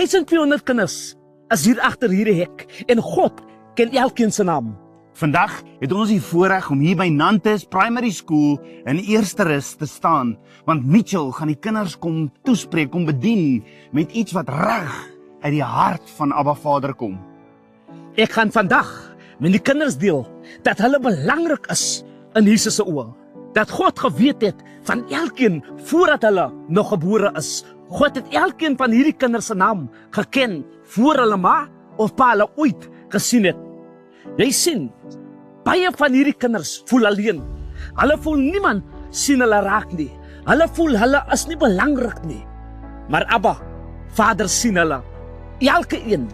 1200 kinders is hier agter hierdie hek en God ken elkeen se naam. Vandag het ons die voorreg om hier by Nantes Primary School in Eerste Rus te staan, want Mitchell gaan die kinders kom toespreek, kom bedien met iets wat reg uit die hart van Abba Vader kom. Ek gaan vandag met die kinders deel dat hulle belangrik is in Jesus se oë. Dat God geweet het van elkeen voordat hulle nog gebore is. God het elkeen van hierdie kinders se naam geken voor hulle ma of pa hulle ooit gesien het. Jy sien, baie van hierdie kinders voel alleen. Hulle voel niemand sien hulle raak nie. Hulle voel hulle is nie belangrik nie. Maar Abba, Vader sien hulle. Elke een.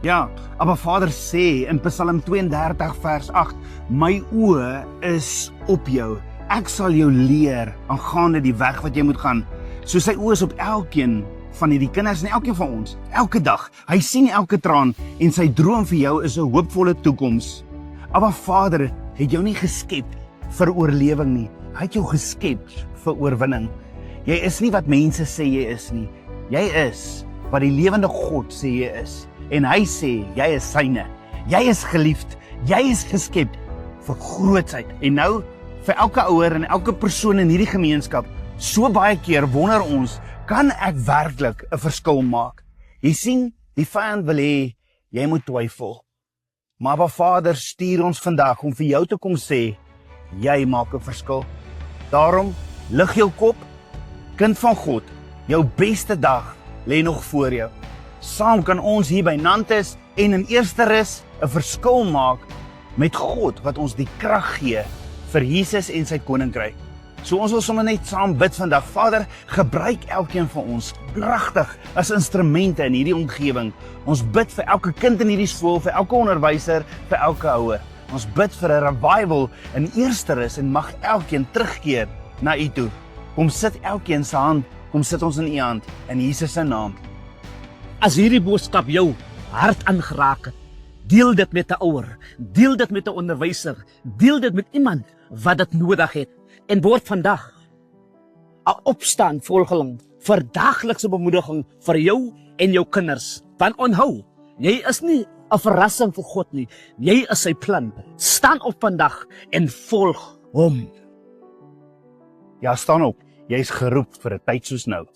Ja, Abba Vader sê in Psalm 32 vers 8, my oë is op jou. Ek sal jou leer aangaande die weg wat jy moet gaan. So sy oë is op elkeen van hierdie kinders en elkeen van ons, elke dag. Hy sien elke traan en sy droom vir jou is 'n hoopvolle toekoms. Abba Vader het jou nie geskep vir oorlewing nie. Hy het jou geskep vir oorwinning. Jy is nie wat mense sê jy is nie. Jy is wat die lewende God sê jy is. En hy sê jy is syne. Jy is geliefd. Jy is geskep vir grootsheid. En nou vir elke ouer en elke persoon in hierdie gemeenskap, so baie keer wonder ons, kan ek werklik 'n verskil maak? Jy sien, die vyand wil hê jy moet twyfel. Maar Abba Vader stuur ons vandag om vir jou te kom sê, jy maak 'n verskil. Daarom lig jou kop, kind van God. Jou beste dag lê nog voor jou. Saam kan ons hier by Nantes en in Eerste Rus 'n verskil maak met God wat ons die krag gee vir Jesus en sy koninkryk. So ons wil sommer net saam bid vandag. Vader, gebruik elkeen van ons kragtig as instrumente in hierdie omgewing. Ons bid vir elke kind in hierdie skool, vir elke onderwyser, vir elke ouer. Ons bid vir 'n revival in Eerste Rus en mag elkeen terugkeer na U toe. Kom sit elkeen se hand, kom sit ons in U hand in Jesus se naam. As hierdie boodskap jou hart aangeraak het, deel dit met 'n ouer, deel dit met 'n onderwyser, deel dit met iemand wat dit nodig het. En word vandag 'n opstaan volgeling vir daaglikse bemoediging vir jou en jou kinders. Want onthou, jy is nie 'n verrassing vir God nie. Jy is sy plan. Staan op vandag en volg hom. Ja, staan op. Jy is geroep vir 'n tyd soos nou.